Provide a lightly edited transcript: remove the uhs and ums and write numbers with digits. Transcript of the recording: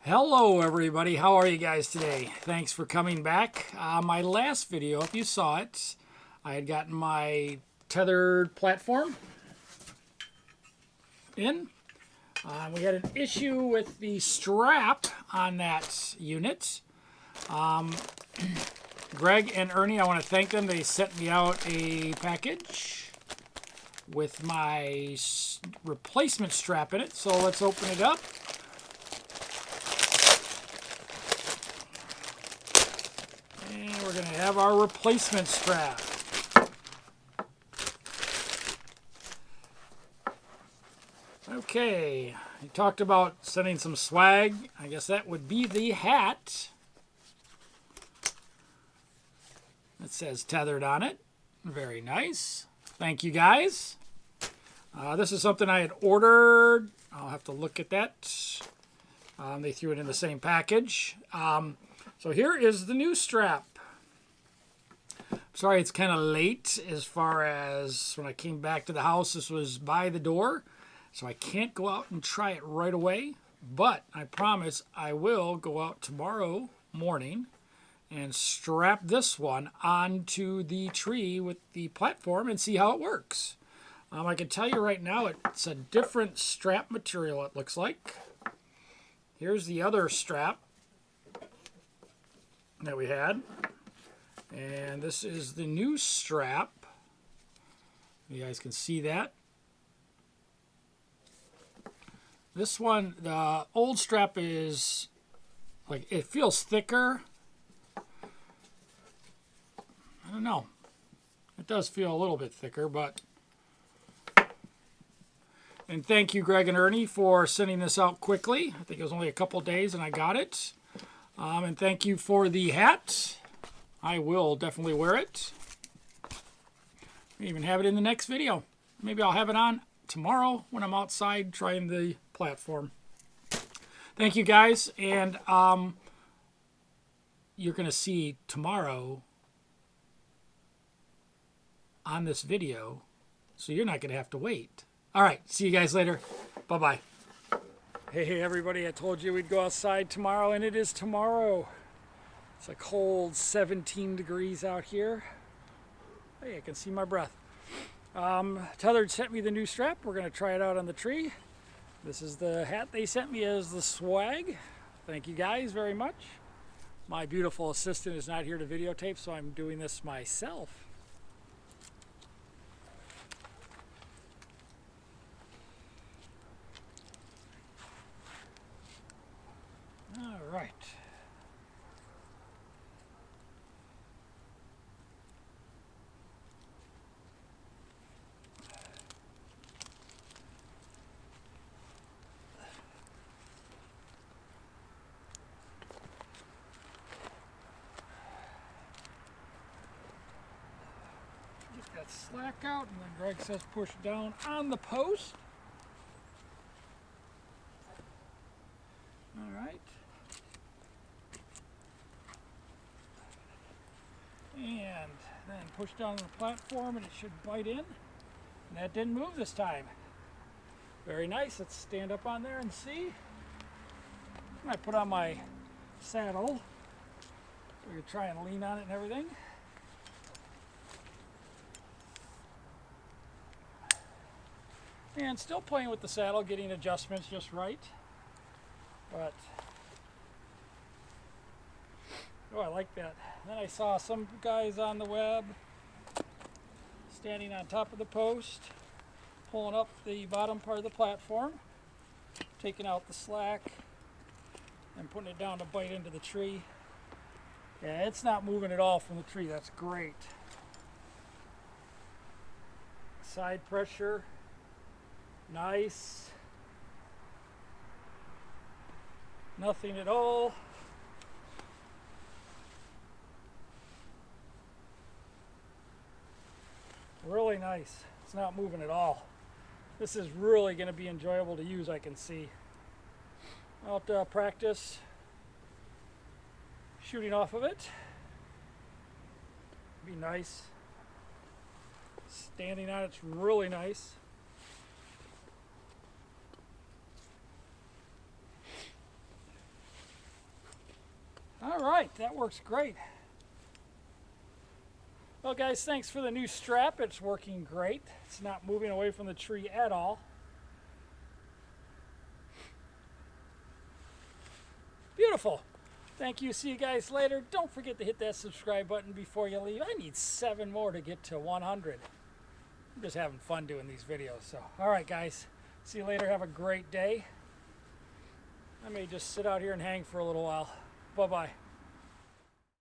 Hello everybody, how are you guys today? Thanks for coming back. My last video, if you saw it, I had gotten my Tethrd platform in. We had an issue with the strap on that unit. Greg and Ernie, I want to thank them. They sent me out a package with my replacement strap in it. So let's open it up. And we're going to have our replacement strap. Okay, he talked about sending some swag. I guess that would be the hat. It says Tethrd on it. Very nice. Thank you guys. This is something I had ordered. I'll have to look at that. They threw it in the same package. So here is the new strap. Sorry it's kind of late as far as when I came back to the house. This was by the door, so I can't go out and try it right away. But I promise I will go out tomorrow morning and strap this one onto the tree with the platform and see how it works. I can tell you right now it's a different strap material, it looks like. Here's the other strap that we had, and this is the new strap. You guys can see that. This one, the old strap is like, it feels thicker. I don't know, it does feel a little bit thicker, but and thank you Greg and Ernie for sending this out quickly. I think it was only a couple days and I got it. And thank you for the hat. I will definitely wear it. May even have it in the next video. Maybe I'll have it on tomorrow when I'm outside trying the platform. Thank you guys, and you're going to see tomorrow on this video, so you're not going to have to wait. All right, see you guys later. Bye-bye. Hey everybody, I told you we'd go outside tomorrow, and it is tomorrow. It's a cold 17 degrees out here. Hey, I can see my breath. Tethrd sent me the new strap. We're going to try it out on the tree. This is the hat they sent me as the swag. Thank you guys very much. My beautiful assistant is not here to videotape, so I'm doing this myself. All right. Get that slack out, and then Greg says push down on the post. All right. And then push down on the platform and it should bite in. And that didn't move this time. Very nice. Let's stand up on there and see. I put on my saddle so we can try and lean on it and everything. And still playing with the saddle, getting adjustments just right. But oh, I like that. Then I saw some guys on the web standing on top of the post, pulling up the bottom part of the platform, taking out the slack, and putting it down to bite into the tree. Yeah, it's not moving at all from the tree. That's great. Side pressure, nice. Nothing at all. Really nice. It's not moving at all. This is really going to be enjoyable to use, I can see. I'll have to practice shooting off of it. Be nice. Standing on it's really nice. right, that works great. Well guys, thanks for the new strap. It's working great. It's not moving away from the tree at all. Beautiful. Thank you. See you guys later. Don't forget to hit that subscribe button before you leave. I need 7 more to get to 100. I'm just having fun doing these videos. So, all right guys. See you later. Have a great day. I may just sit out here and hang for a little while. Bye-bye.